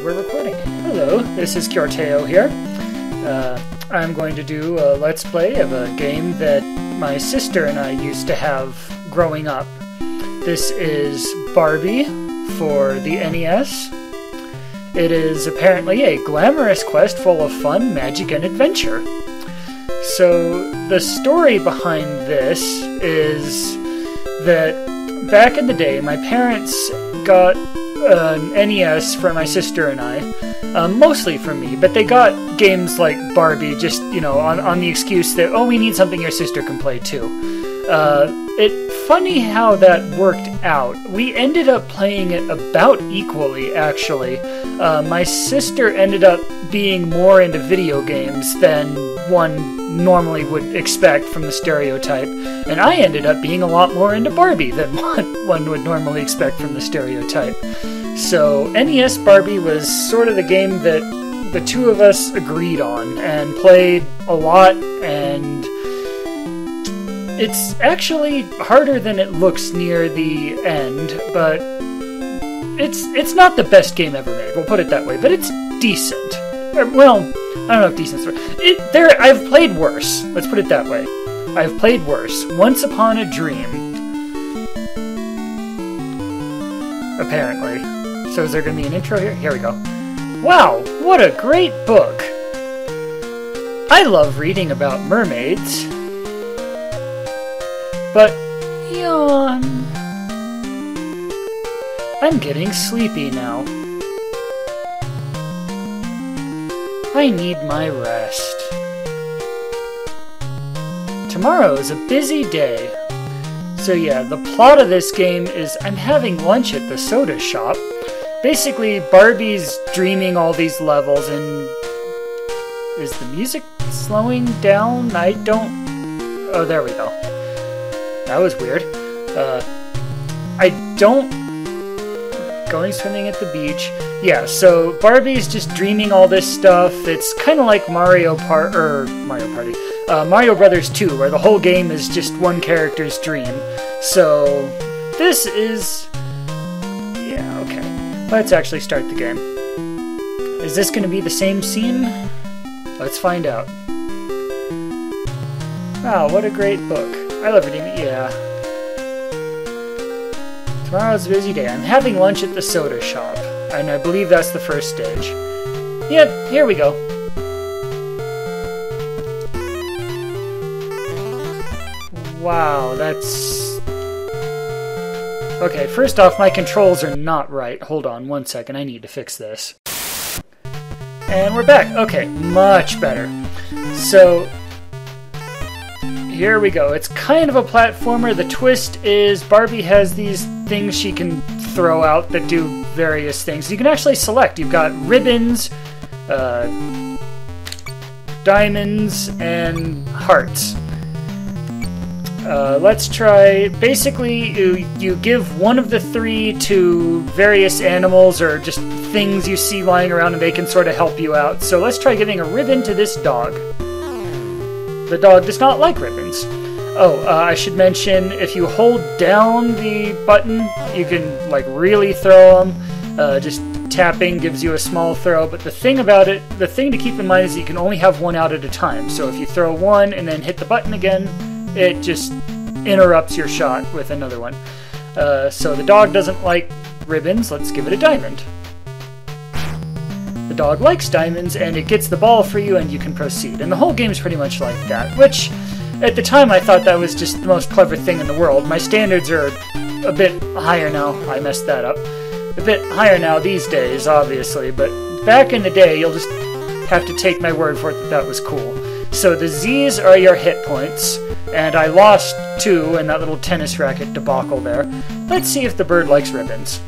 And we're recording. Hello, this is Kjorteo here. I'm going to do a Let's Play of a game that my sister and I used to have growing up. This is Barbie for the NES. It is apparently a glamorous quest full of fun, magic, and adventure. So the story behind this is that back in the day, my parents got an NES for my sister and I, mostly for me, but they got games like Barbie just, you know, on the excuse that, oh, we need something your sister can play too. Funny how that worked out. We ended up playing it about equally, actually. My sister ended up being more into video games than one normally would expect from the stereotype, and I ended up being a lot more into Barbie than one would normally expect from the stereotype. So NES Barbie was sort of the game that the two of us agreed on and played a lot, and it's actually harder than it looks near the end, but it's not the best game ever made, we'll put it that way, but it's decent. Well, I don't know if decent's right. I've played worse, let's put it that way. I've played worse. Once Upon a Dream. Apparently. So is there going to be an intro here? Here we go. Wow, what a great book! I love reading about mermaids. But, yawn. I'm getting sleepy now. I need my rest. Tomorrow is a busy day. So yeah, the plot of this game is I'm having lunch at the soda shop. Basically, Barbie's dreaming all these levels, and is the music slowing down? I don't... Oh, there we go. That was weird. I don't... Going swimming at the beach. Yeah, so Barbie's just dreaming all this stuff. It's kind of like Mario Brothers 2, where the whole game is just one character's dream. So this is... Yeah, okay. Let's actually start the game. Is this going to be the same scene? Let's find out. Wow, what a great book. I love reading it. Yeah. Tomorrow's a busy day. I'm having lunch at the soda shop. And I believe that's the first stage. Yep, here we go. Wow, that's... Okay, first off, my controls are not right. Hold on one second, I need to fix this. And we're back. Okay, much better. So, here we go. It's kind of a platformer. The twist is Barbie has these things she can throw out that do various things. You can actually select. You've got ribbons, diamonds, and hearts. Let's try... Basically, you give one of the three to various animals or just things you see lying around and they can sort of help you out. So let's try giving a ribbon to this dog. The dog does not like ribbons. Oh, I should mention, if you hold down the button, you can, like, really throw them. Just tapping gives you a small throw, but the thing about it, the thing to keep in mind is that you can only have one out at a time. So if you throw one and then hit the button again, it just interrupts your shot with another one. So the dog doesn't like ribbons, let's give it a diamond. The dog likes diamonds, and it gets the ball for you, and you can proceed. And the whole game is pretty much like that, which... At the time, I thought that was just the most clever thing in the world. My standards are a bit higher now. I messed that up. A bit higher now these days, obviously, but back in the day, you'll just have to take my word for it that that was cool. So the Z's are your hit points, and I lost 2 in that little tennis racket debacle there. Let's see if the bird likes ribbons.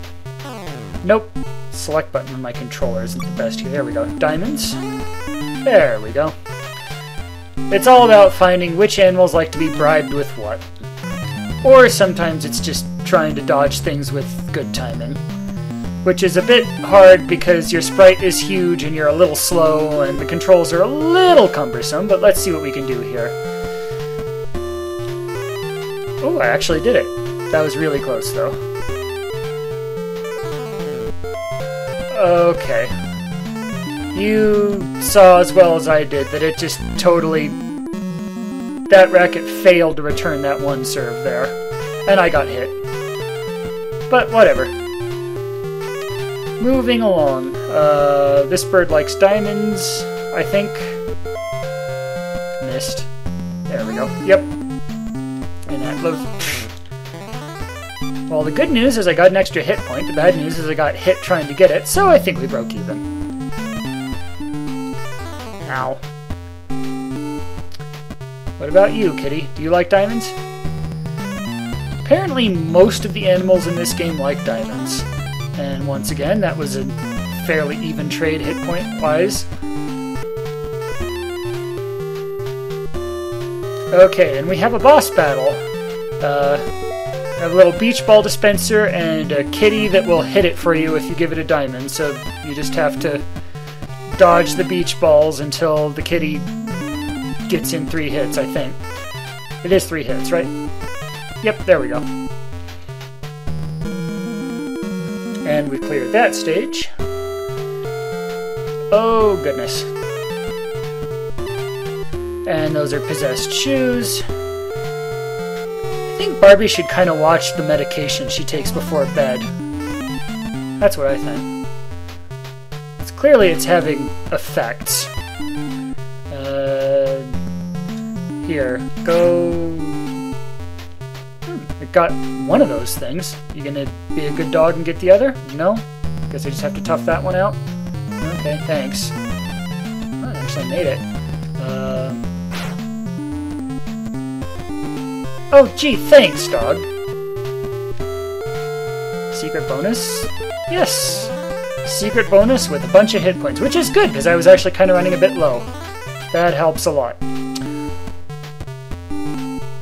Nope. Select button on my controller isn't the best here. There we go. Diamonds. There we go. It's all about finding which animals like to be bribed with what. Or sometimes it's just trying to dodge things with good timing. Which is a bit hard because your sprite is huge and you're a little slow and the controls are a little cumbersome, but let's see what we can do here. Oh, I actually did it. That was really close though. Okay. You saw as well as I did that it just totally... That racket failed to return that one serve there. And I got hit. But whatever. Moving along. This bird likes diamonds, I think. Missed. There we go. Yep. And that loads... Well, the good news is I got an extra hit point. The bad news is I got hit trying to get it, so I think we broke even. Ow. What about you, kitty? Do you like diamonds? Apparently most of the animals in this game like diamonds. And once again, that was a fairly even trade hit point-wise. Okay, and we have a boss battle. A little beach ball dispenser and a kitty that will hit it for you if you give it a diamond. So you just have to dodge the beach balls until the kitty gets in 3 hits, I think. It is 3 hits, right? Yep, there we go. And we cleared that stage. Oh, goodness. And those are possessed shoes. I think Barbie should kind of watch the medication she takes before bed. That's what I think. It's clearly it's having effects. Here, go... I got one of those things. You gonna be a good dog and get the other? No? Guess I just have to tough that one out? Okay, thanks. Oh, I actually made it. Oh, gee, thanks, dog. Secret bonus? Yes! Secret bonus with a bunch of hit points, which is good, because I was actually kind of running a bit low. That helps a lot.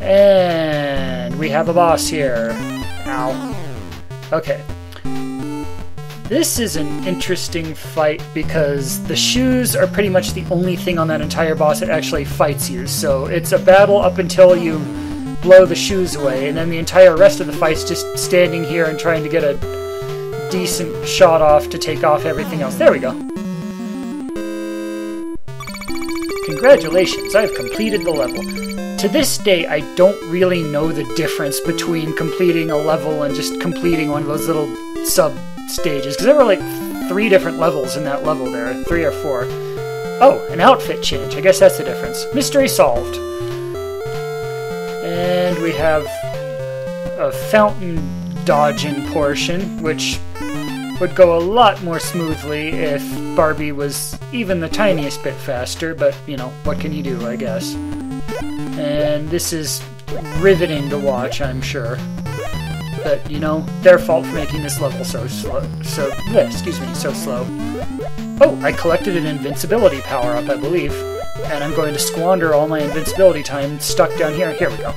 And we have a boss here. Ow. Okay. This is an interesting fight because the shoes are pretty much the only thing on that entire boss that actually fights you. So it's a battle up until you blow the shoes away, and then the entire rest of the fight's just standing here and trying to get a decent shot off to take off everything else. There we go. Congratulations, I've completed the level. To this day, I don't really know the difference between completing a level and just completing one of those little sub-stages, because there were like 3 different levels in that level there, 3 or 4. Oh, an outfit change. I guess that's the difference. Mystery solved. And we have a fountain dodging portion, which would go a lot more smoothly if Barbie was even the tiniest bit faster, but, you know, what can you do, I guess. And this is riveting to watch, I'm sure. But, you know, their fault for making this level so slow. So slow. Oh, I collected an invincibility power-up, I believe. And I'm going to squander all my invincibility time stuck down here. Here we go.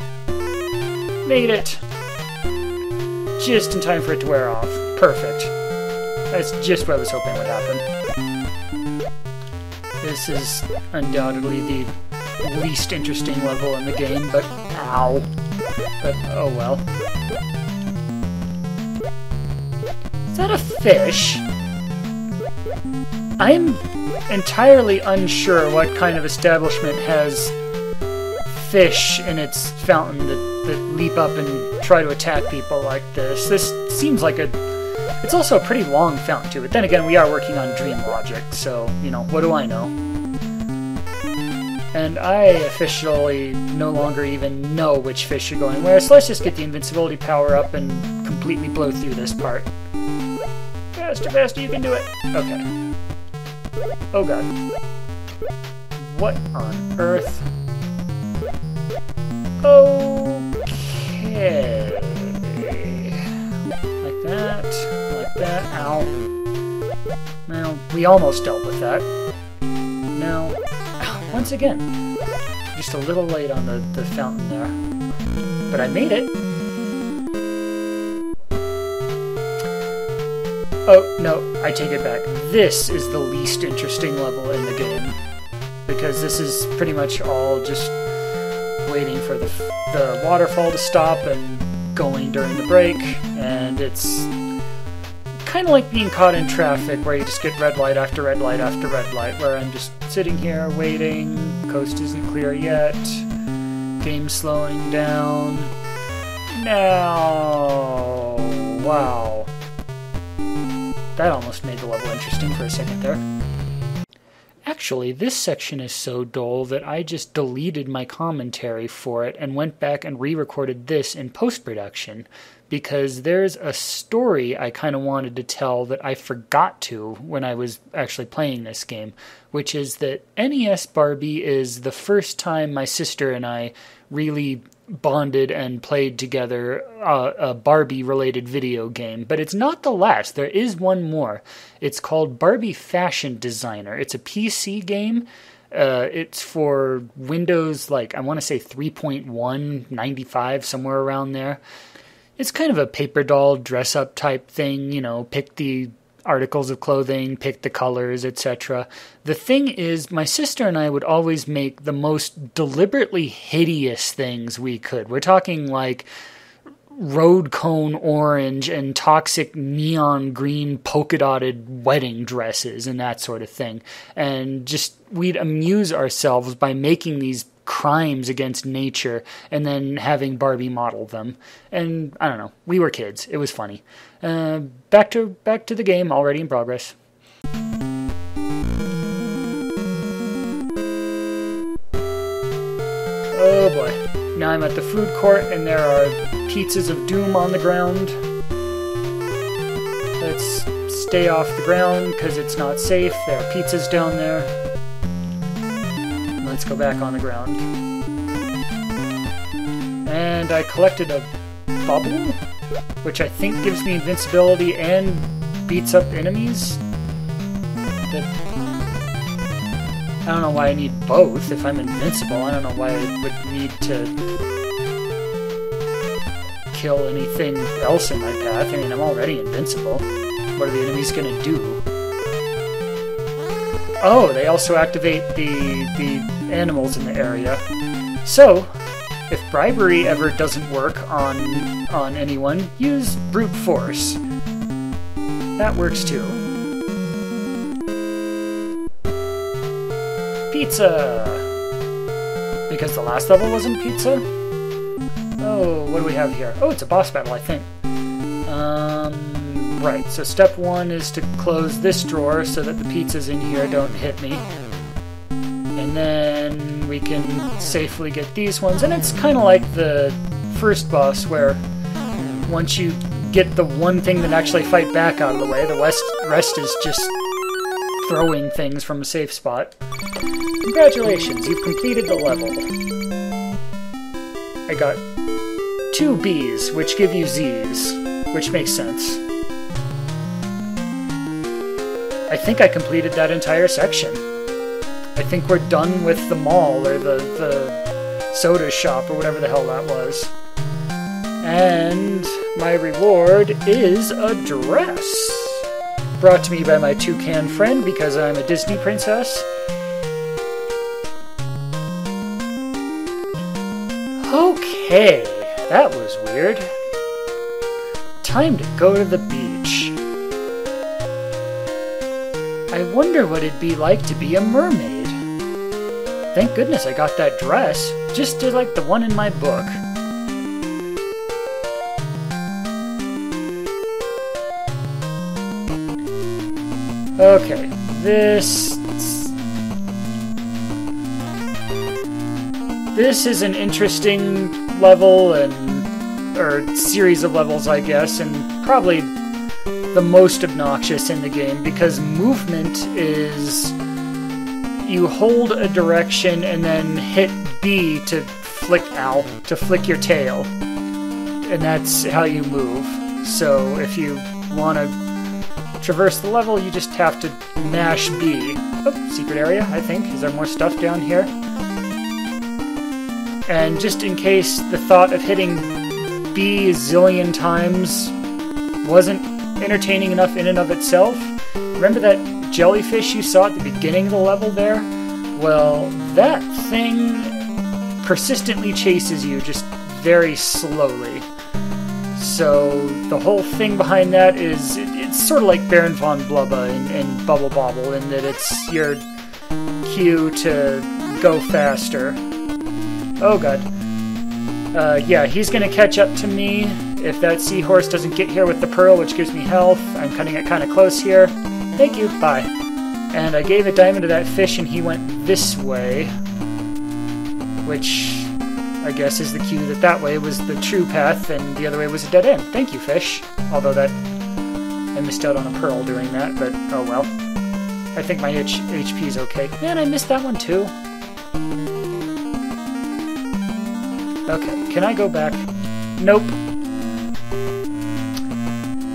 Made it! Just in time for it to wear off. Perfect. That's just what I was hoping would happen. This is undoubtedly the least interesting level in the game, but ow. But oh well. Is that a fish? I'm entirely unsure what kind of establishment has fish in its fountain that leap up and try to attack people like this. This seems like a... It's also a pretty long fountain too, but then again we are working on dream logic, so, you know, what do I know? And I officially no longer even know which fish are going where, so let's just get the invincibility power up and completely blow through this part. Faster, faster, you can do it! Okay. Oh god. What on earth? Okay. Like that, ow. Well, we almost dealt with that. Now, once again, just a little late on the fountain there. But I made it. Oh, no, I take it back. This is the least interesting level in the game. Because this is pretty much all just waiting for the waterfall to stop and going during the break. And it's kind of like being caught in traffic, where you just get red light after red light after red light, where I'm just sitting here waiting, coast isn't clear yet, game slowing down. Now, wow. That almost made the level interesting for a second there. Actually, this section is so dull that I just deleted my commentary for it and went back and re-recorded this in post-production, because there's a story I kind of wanted to tell that I forgot to when I was actually playing this game, which is that NES Barbie is the first time my sister and I really bonded and played together a Barbie-related video game, but it's not the last. There is one more. It's called Barbie Fashion Designer. It's a PC game. It's for Windows, like, I want to say 3.1, 95, somewhere around there. It's kind of a paper doll dress-up type thing, you know, pick the articles of clothing, pick the colors, etc. The thing is, my sister and I would always make the most deliberately hideous things we could. We're talking like road cone orange and toxic neon green polka dotted wedding dresses and that sort of thing. And just, we'd amuse ourselves by making these crimes against nature and then having Barbie model them. And I don't know, we were kids. It was funny. Back to the game, already in progress. Oh boy. Now I'm at the food court and there are pizzas of doom on the ground. Let's stay off the ground because it's not safe. There are pizzas down there. Let's go back on the ground. And I collected a bubble, which I think gives me invincibility and beats up enemies. I don't know why I need both if I'm invincible. I don't know why I would need to kill anything else in my path. I mean, I'm already invincible. What are the enemies gonna do? Oh, they also activate the animals in the area. So, if bribery ever doesn't work on anyone, use brute force. That works too. Pizza! Because the last level wasn't pizza? Oh, what do we have here? Oh, it's a boss battle, I think. Right, so step one is to close this drawer so that the pizzas in here don't hit me. And then we can safely get these ones. And it's kind of like the first boss where once you get the one thing that actually fight back out of the way, the rest is just throwing things from a safe spot. Congratulations, you've completed the level. I got 2 B's, which give you Z's, which makes sense. I think I completed that entire section. I think we're done with the mall, or the soda shop, or whatever the hell that was. And my reward is a dress. Brought to me by my toucan friend because I'm a Disney princess. Okay, that was weird. Time to go to the beach. I wonder what it'd be like to be a mermaid. Thank goodness I got that dress, just like the one in my book. Okay, this is an interesting level, or series of levels, I guess, and probably the most obnoxious in the game, because movement is you hold a direction and then hit B to flick your tail, and that's how you move. So if you want to traverse the level, you just have to mash B. Oh, secret area, I think. Is there more stuff down here? And just in case the thought of hitting B a zillion times wasn't entertaining enough in and of itself, remember that jellyfish you saw at the beginning of the level there? Well, that thing persistently chases you, just very slowly. So the whole thing behind that is, it's it's sort of like Baron von Blubba in Bubble Bobble, in that it's your cue to go faster. Oh god. Yeah, he's gonna catch up to me if that seahorse doesn't get here with the pearl, which gives me health. I'm cutting it kind of close here. Thank you, bye. And I gave a diamond to that fish and he went this way, which I guess is the cue that that way was the true path and the other way was a dead end. Thank you, fish. Although that I missed out on a pearl doing that, but oh well. I think my HP's okay. Man, I missed that one too. Okay, can I go back? Nope.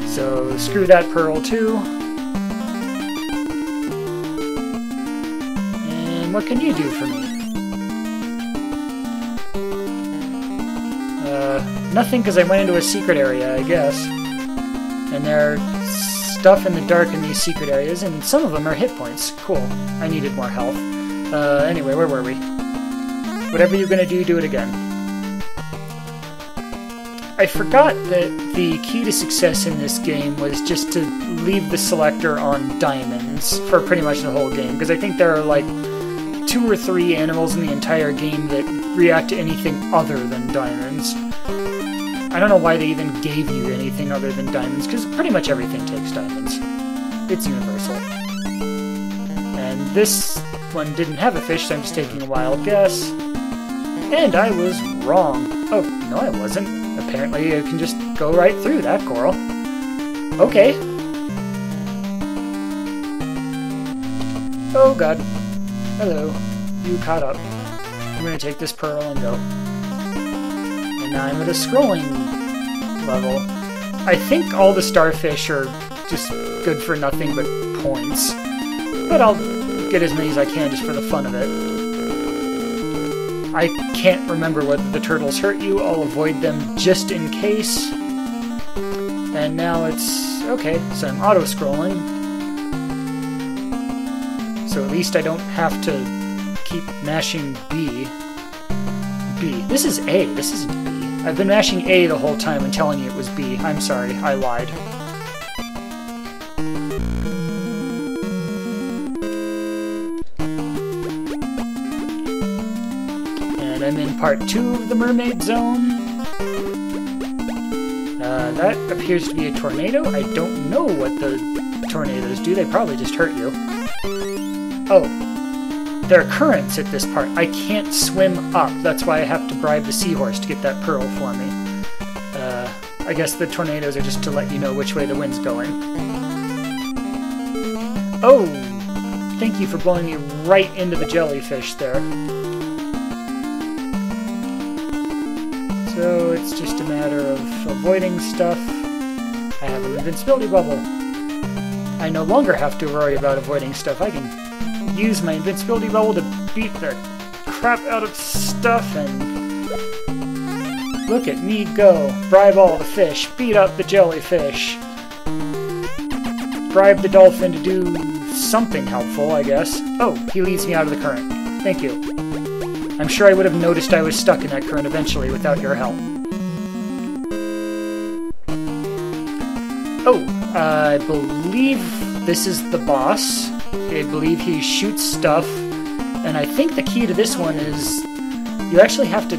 So, screw that pearl too. And what can you do for me? Nothing, because I went into a secret area, I guess. And there's stuff in the dark in these secret areas, and some of them are hit points. Cool. I needed more health. Anyway, where were we? Whatever you're gonna do, do it again. I forgot that the key to success in this game was just to leave the selector on diamonds for pretty much the whole game, because I think there are like 2 or 3 animals in the entire game that react to anything other than diamonds. I don't know why they even gave you anything other than diamonds, because pretty much everything takes diamonds. It's universal. And this one didn't have a fish, so I'm just taking a wild guess. And I was wrong. Oh, no I wasn't. Apparently I can just go right through that coral. Okay. Oh god. Hello. You caught up. I'm gonna take this pearl and go. And now I'm at a scrolling level. I think all the starfish are just good for nothing but points. But I'll get as many as I can just for the fun of it. I can't remember whether the turtles hurt you. I'll avoid them just in case. And now it's... okay, so I'm auto-scrolling. So at least I don't have to keep mashing B. B. This is A. This isn't B. I've been mashing A the whole time and telling you it was B. I'm sorry. I lied. And I'm in part 2 of the Mermaid Zone. That appears to be a tornado. I don't know what the tornadoes do. They probably just hurt you. Oh. There are currents at this part. I can't swim up. That's why I have to bribe the seahorse to get that pearl for me. I guess the tornadoes are just to let you know which way the wind's going. Oh! Thank you for blowing me right into the jellyfish there. So it's just a matter of avoiding stuff. I have an invincibility bubble. I no longer have to worry about avoiding stuff. I can use my invincibility bubble to beat the crap out of stuff, and look at me go. Bribe all the fish, beat up the jellyfish, bribe the dolphin to do something helpful, I guess. Oh, he leads me out of the current. Thank you. I'm sure I would have noticed I was stuck in that current eventually without your help. Oh, I believe this is the boss. I believe he shoots stuff, and I think the key to this one is you actually have to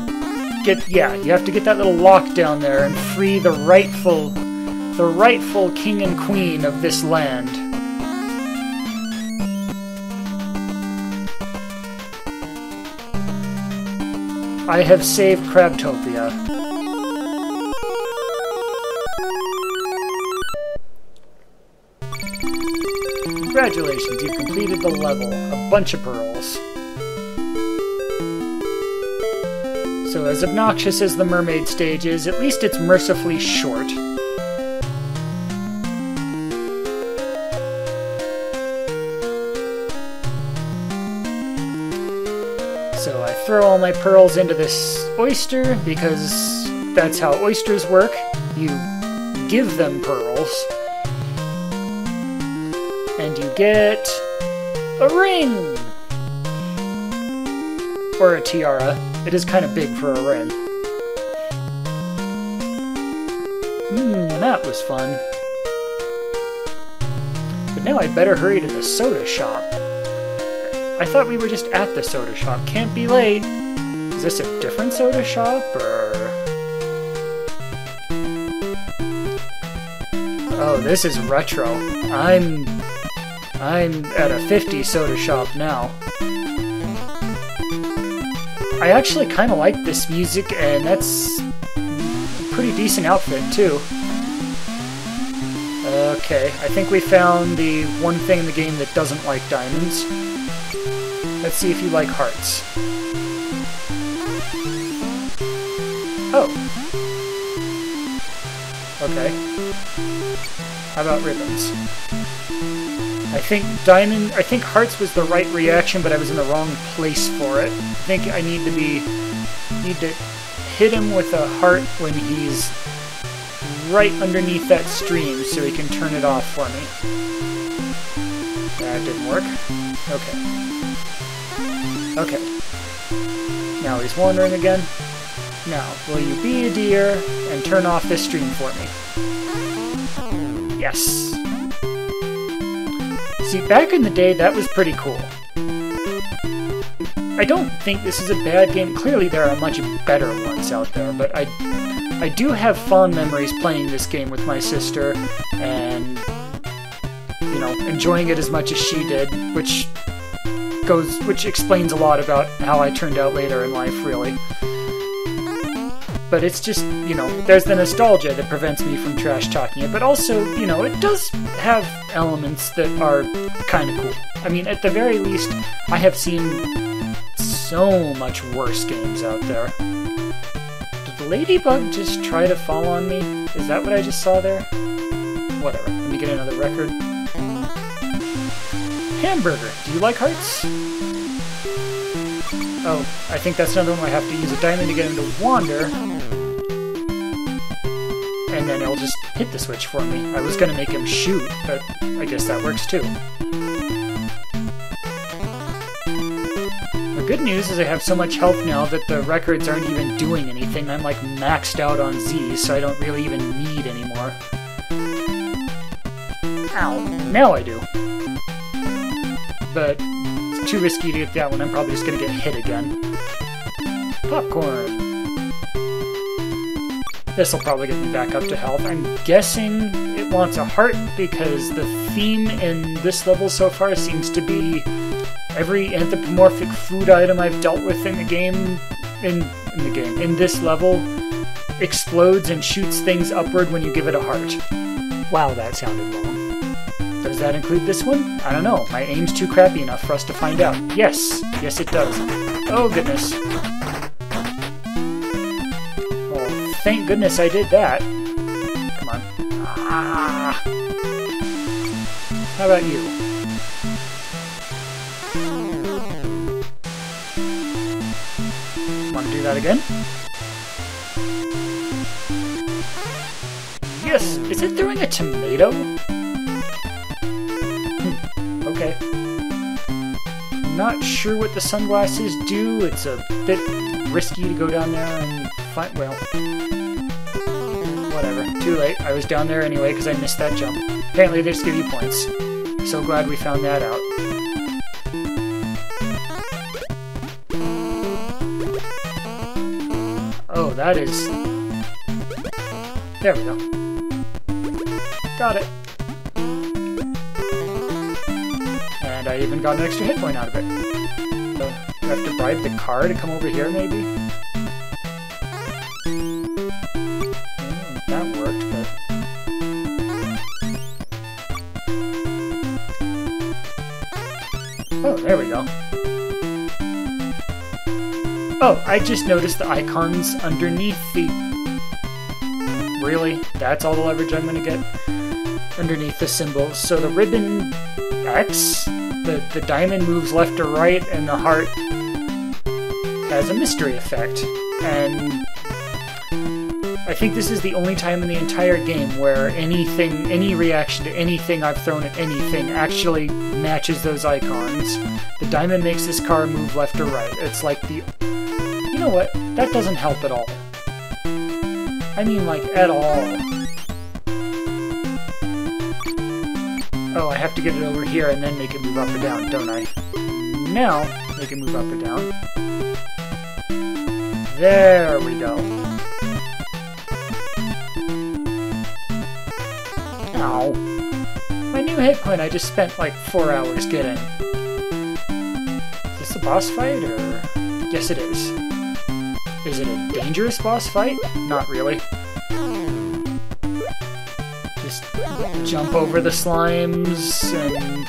get, yeah, you have to get that little lock down there and free the rightful king and queen of this land. I have saved Crabtopia. Congratulations, you've completed the level. A bunch of pearls. So as obnoxious as the mermaid stage is, at least it's mercifully short. So I throw all my pearls into this oyster, because that's how oysters work. You give them pearls. And you get a ring! Or a tiara. It is kind of big for a ring. That was fun. But now I'd better hurry to the soda shop. I thought we were just at the soda shop. Can't be late. Is this a different soda shop, or... Oh, this is retro. I'm at a 50 soda shop now. I actually kind of like this music, and that's a pretty decent outfit, too. Okay, I think we found the one thing in the game that doesn't like diamonds. Let's see if you like hearts. Oh. Okay. How about ribbons? I think hearts was the right reaction, but I was in the wrong place for it. I think I need to hit him with a heart when he's right underneath that stream so he can turn it off for me. That didn't work. Okay. Okay. Now he's wandering again. Now, will you be a dear and turn off this stream for me? Yes. See, back in the day, that was pretty cool. I don't think this is a bad game. Clearly, there are much better ones out there, but I do have fond memories playing this game with my sister and, you know, enjoying it as much as she did, which explains a lot about how I turned out later in life, really. But it's just, you know, there's the nostalgia that prevents me from trash-talking it, but also, you know, it does have elements that are kind of cool. I mean, at the very least, I have seen so much worse games out there. Did the ladybug just try to fall on me? Is that what I just saw there? Whatever, let me get another record. Hamburger, do you like hearts? Oh, I think that's another one where I have to use a diamond to get him to wander. And then it'll just hit the switch for me. I was gonna make him shoot, but I guess that works too. The good news is I have so much health now that the records aren't even doing anything. I'm like maxed out on Z's, so I don't really even need anymore. Ow, now I do. But it's too risky to get that one. I'm probably just gonna get hit again. Popcorn. This'll probably get me back up to health. I'm guessing it wants a heart because the theme in this level so far seems to be every anthropomorphic food item I've dealt with in the game, in this level, explodes and shoots things upward when you give it a heart. Wow, that sounded wrong. Does that include this one? I don't know. My aim's too crappy enough for us to find out. Yes! Yes, it does. Oh, goodness. Well, thank goodness I did that. Come on. Ah! How about you? Want to do that again? Yes! Is it throwing a tomato? Okay. Not sure what the sunglasses do. It's a bit risky to go down there and find... well... whatever. Too late. I was down there anyway because I missed that jump. Apparently they just give you points. So glad we found that out. Oh, that is... there we go. Got it. And I even got an extra hit point out of it. So, I have to bribe the car to come over here, maybe? That worked, but... oh, there we go. Oh, I just noticed the icons underneath the... really? That's all the leverage I'm gonna get? Underneath the symbols. So the ribbon X, the diamond moves left or right, and the heart has a mystery effect. And I think this is the only time in the entire game where anything, any reaction to anything I've thrown at anything actually matches those icons. The diamond makes this car move left or right. It's like the... you know what? That doesn't help at all. I mean, like, at all. Oh, I have to get it over here and then make it move up or down, don't I? Now, make it move up or down. There we go. Ow. My new hit point I just spent like 4 hours getting. Is this a boss fight, or...? Yes, it is. Is it a dangerous boss fight? Not really. Just jump over the slimes and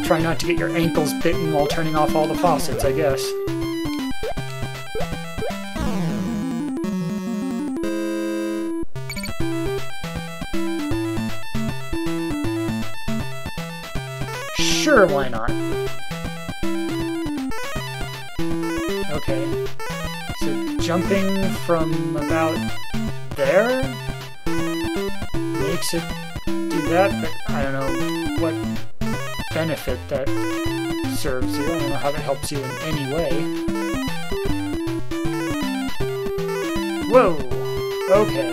try not to get your ankles bitten while turning off all the faucets, I guess. Sure, why not? Okay. So jumping from about there makes it do that, but I don't know what benefit that serves you. I don't know how that helps you in any way. Whoa! Okay.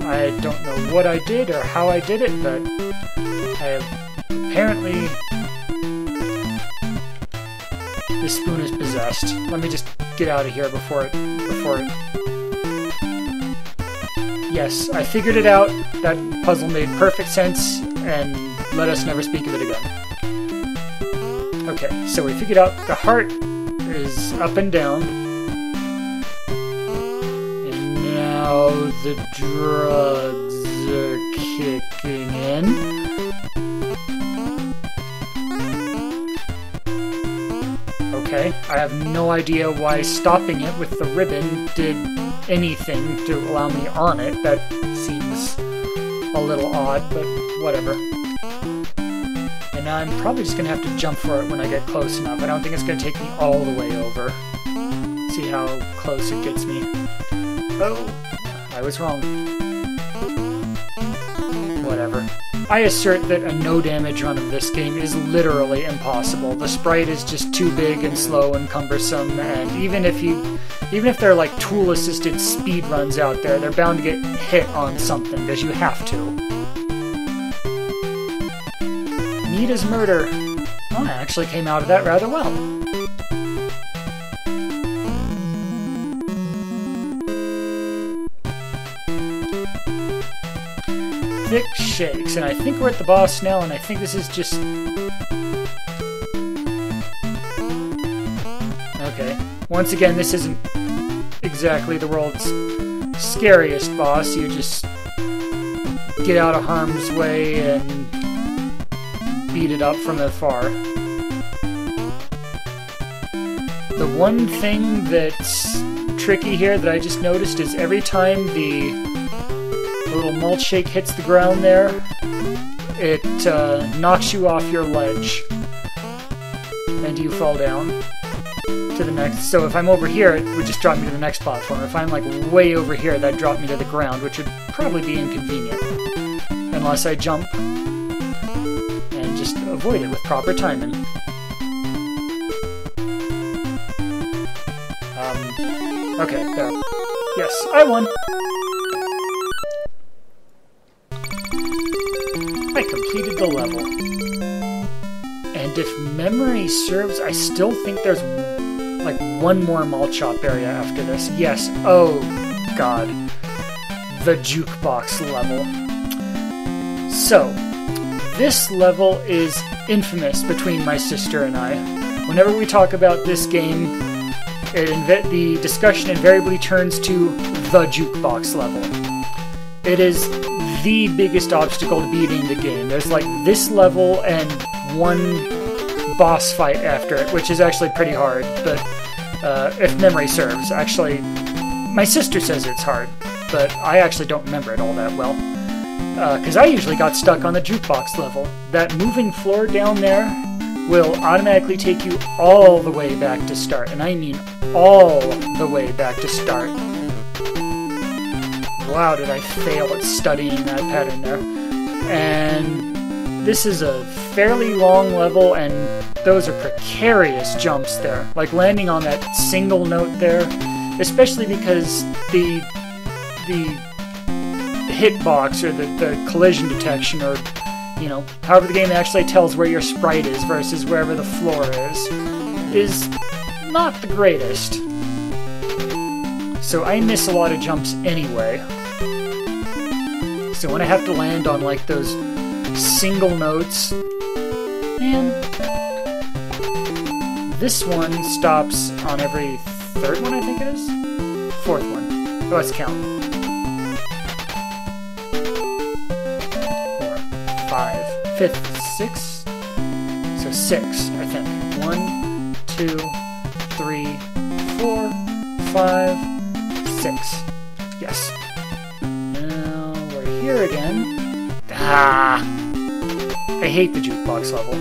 I don't know what I did or how I did it, but I have apparently... This spoon is possessed. Let me just get out of here before it... Yes, I figured it out. That puzzle made perfect sense, and let us never speak of it again. Okay, so we figured out the heart is up and down. And now the drugs are kicking in. Okay, I have no idea why stopping it with the ribbon did anything to allow me on it. That seems a little odd, but whatever. And now I'm probably just going to have to jump for it when I get close enough. I don't think it's going to take me all the way over. See how close it gets me. Oh, I was wrong. Whatever. I assert that a no-damage run of this game is literally impossible. The sprite is just too big and slow and cumbersome, and even if they're like tool-assisted speed runs out there, they're bound to get hit on something, because you have to. Neat as murder. Oh, I actually came out of that rather well. Thick shakes, and I think we're at the boss now, and I think this is just... Okay. Once again, this isn't exactly the world's scariest boss. You just get out of harm's way and beat it up from afar. The one thing that's tricky here that I just noticed is every time the little malt shake hits the ground there, it knocks you off your ledge and you fall down to the next. So if I'm over here, it would just drop me to the next platform. If I'm like way over here, that'd drop me to the ground, which would probably be inconvenient unless I jump and just avoid it with proper timing. Okay, there. Yes, I won! I completed the level. And if memory serves, I still think there's like one more malt shop area after this. Yes, oh god. The Jukebox Level. So, this level is infamous between my sister and I. Whenever we talk about this game, the discussion invariably turns to the Jukebox Level. It is the biggest obstacle to beating the game. There's like this level and one boss fight after it, which is actually pretty hard, but if memory serves. Actually, my sister says it's hard, but I actually don't remember it all that well. Because I usually got stuck on the Jukebox Level. That moving floor down there will automatically take you all the way back to start, and I mean all the way back to start. Wow, did I fail at studying that pattern there. And this is a fairly long level, and those are precarious jumps there. Like landing on that single note there, especially because the the hitbox or the collision detection, or, you know, however the game actually tells where your sprite is versus wherever the floor is not the greatest. So I miss a lot of jumps anyway. So when I have to land on like those single notes, man, this one stops on every third one, I think it is? Fourth one. Oh, let's count. 4, 5, 5th, 6th. So 6, I think. 1, 2, 3, 4, 5, 6. Yes. Now we're here again. Ah! I hate the jukebox level.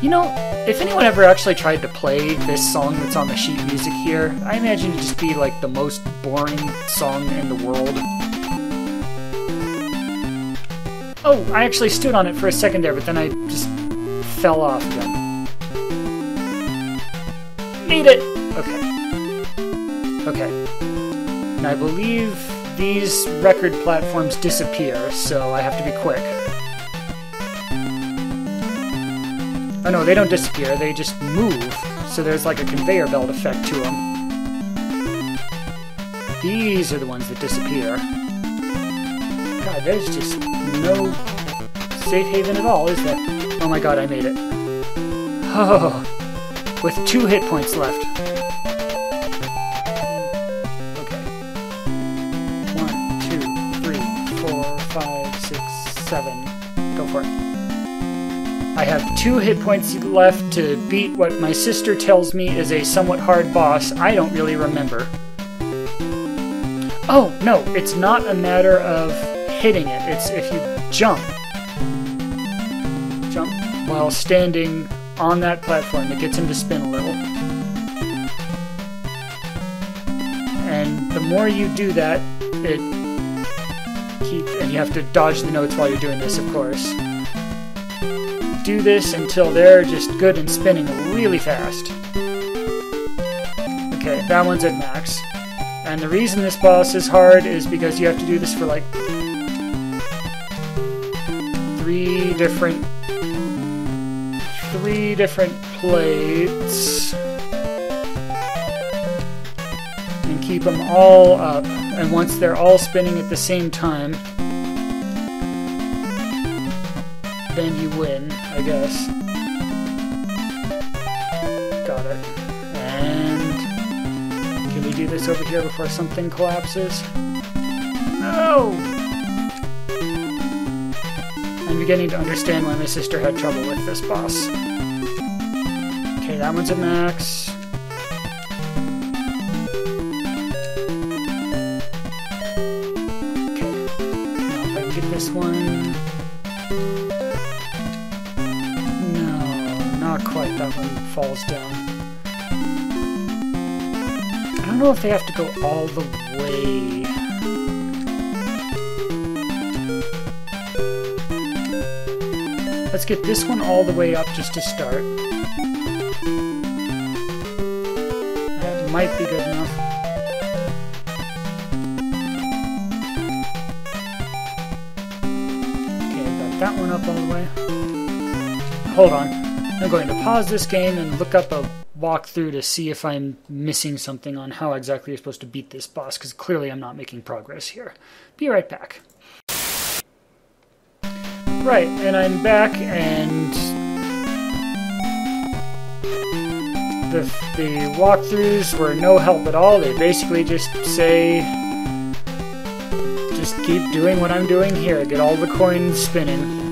You know, if anyone ever actually tried to play this song that's on the sheet music here, I imagine it'd just be like the most boring song in the world. Oh, I actually stood on it for a second there, but then I just fell off again. Made it! Okay. Okay. And I believe these record platforms disappear, so I have to be quick. Oh no, they don't disappear, they just move, so there's like a conveyor belt effect to them. These are the ones that disappear. God, there's just no safe haven at all, is there? Oh my god, I made it. Oh, with 2 hit points left. Okay. 1, 2, 3, 4, 5, 6, 7. Go for it. I have 2 hit points left to beat what my sister tells me is a somewhat hard boss. I don't really remember. Oh, no, it's not a matter of hitting it. It's if you jump. Jump while standing on that platform. It gets him to spin a little. And the more you do that, it keeps... And you have to dodge the notes while you're doing this, of course. Do this until they're just good and spinning really fast. Okay, that one's at max. And the reason this boss is hard is because you have to do this for like 3 different plates. And keep them all up. And once they're all spinning at the same time, then you win, I guess. Got it. And can we do this over here before something collapses? No! I'm beginning to understand why my sister had trouble with this boss. Okay, that one's at max. Okay. Now if I can get this one... Not quite, that one falls down. I don't know if they have to go all the way. Let's get this one all the way up just to start. That might be good enough. Okay, I've got that one up all the way. Hold on. I'm going to pause this game and look up a walkthrough to see if I'm missing something on how exactly you're supposed to beat this boss, because clearly I'm not making progress here. Be right back. Right, and I'm back, and the walkthroughs were no help at all. They basically just say, just keep doing what I'm doing here, get all the coins spinning.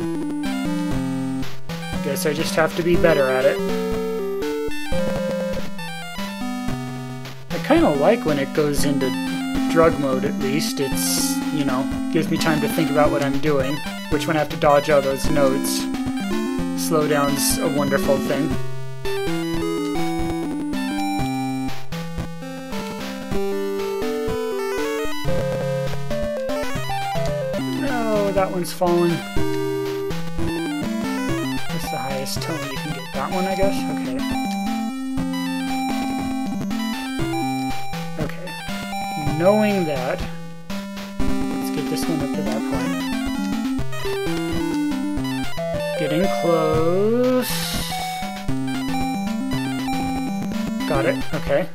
Guess I just have to be better at it. I kind of like when it goes into drug mode, at least. It's, you know, gives me time to think about what I'm doing, which when I have to dodge all those notes. Slowdown's a wonderful thing. No, that one's falling. That's the highest tone you can get. That one, I guess? Okay. Okay. Knowing that, beat this one up to that point. Getting close. Got it. Okay.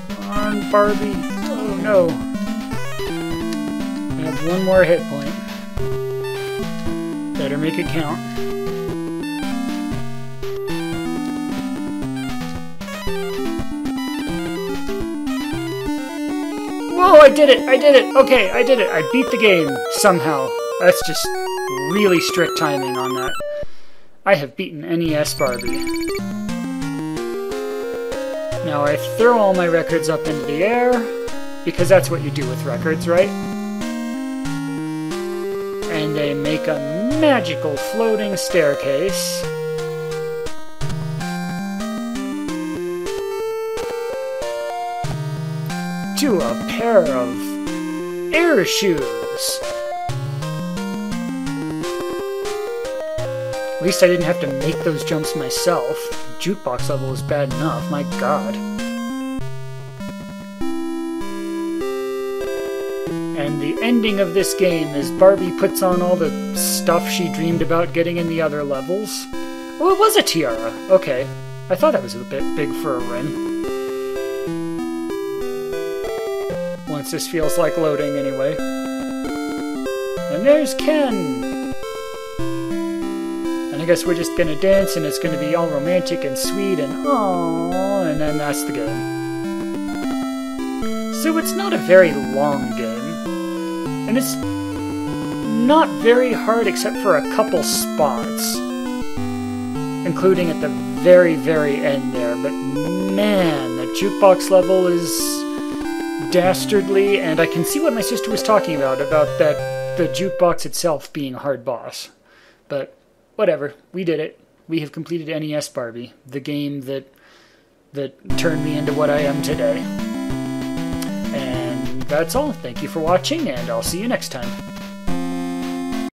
Come on, Barbie. Oh no. I have one more hit point. Better make it count. Whoa, I did it! I did it! Okay, I did it! I beat the game, somehow. That's just really strict timing on that. I have beaten NES Barbie. Now I throw all my records up into the air, because that's what you do with records, right? And they make a magical floating staircase. To a pair of air shoes. At least I didn't have to make those jumps myself. Jukebox Level was bad enough, my god. And the ending of this game is Barbie puts on all the stuff she dreamed about getting in the other levels. Oh, it was a tiara. Okay. I thought that was a bit big for a ring. Once this feels like loading anyway. And there's Ken! And I guess we're just gonna dance and it's gonna be all romantic and sweet and aww, and then that's the game. So it's not a very long game. And it's not very hard except for a couple spots. Including at the very, very end there. But man, the jukebox level is dastardly, and I can see what my sister was talking about that the jukebox itself being a hard boss. But whatever, we did it. We have completed NES Barbie, the game that turned me into what I am today. And that's all. Thank you for watching, and I'll see you next time.